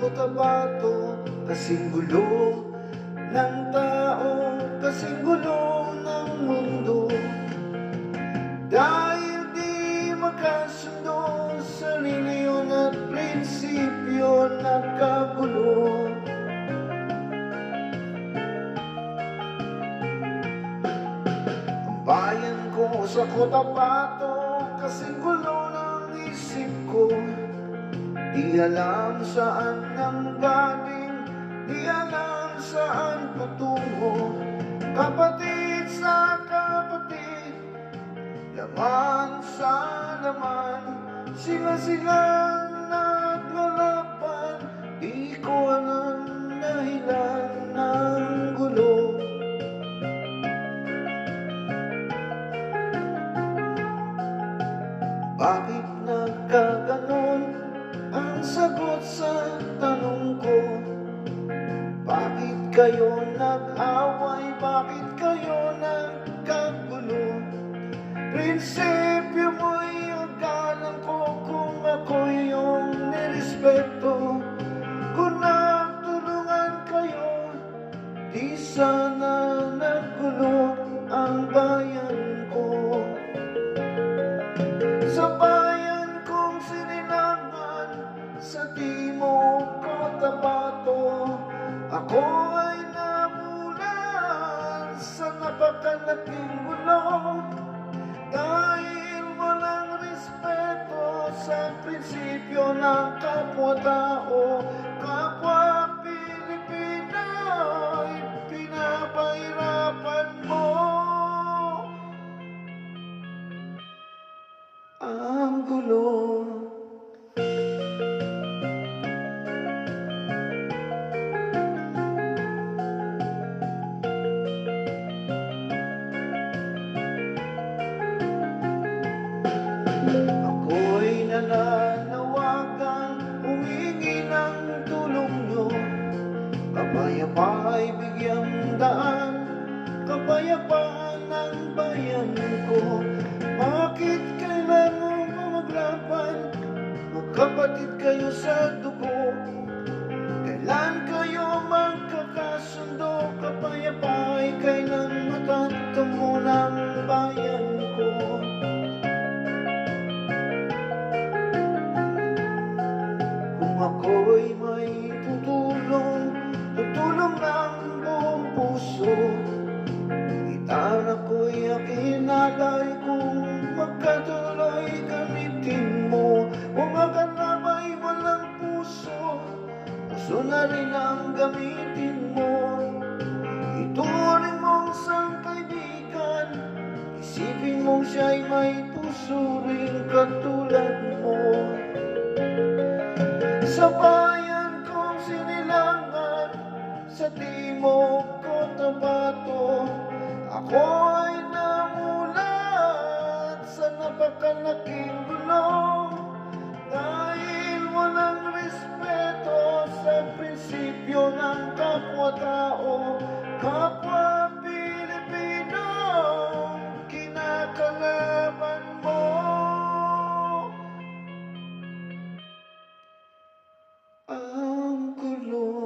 Cotabato, kasing gulo ng tao, kasing gulo ng mundo. Dahil di magkasundo sa reliyon at prinsipyo, nagkagulo. Ang bayan ko sa Cotabato, kasing gulo ng isip ko. Di alam saan ang galing, di alam saan patungo. Kapatid sa kapatid, laman sa laman, sila naglalaban. Di ko alam dahilan ng gulo. Bakit nagkaganon ang sagot sa tanong ko? Bakit kayo nag-away? Bakit kayo nagkagulo? Prinsipyo mo'y agalang ko kung ako'y iyong nirespeto. Kung nagtulungan kayo, di sana naggulo ang bayan ko. Sa bayan kong sinilangan, sa Timog Cotabato, ako ay namulan sa napakalaking gulo. Dahil walang respeto sa prinsipyo ng kapwa-tao, kapwa Pilipino, pinapahirapan mo ang gulo. Ako'y nananawagan, humingi ng tulong nyo. Kapayapaan ay bigyang daan, kapayapaan ang bayan ko. Bakit kailangan mo maglaban? Magkapatid kayo sa dugo. Kailan kayo magkakasundo? Kapayapaan ay kailan matatamo ng bayan ko. Kung ako'y may tutulong ng buong puso, gitara ko'y akinalay. Kung magkatuloy gamitin mo, kung makanabay walang puso, puso na rin ang gamitin mo. Ituring mong isang kaibigan, isipin mong siya'y may puso rin katulad mo. Sa bayan kong sinilangan, sa Timog Cotabato, ako ay namulat sa napakalaking gulo. Dahil walang respeto sa prinsipyo ng kapwa-tao, kapwa Pilipino, kinakalaban mo ang gulo.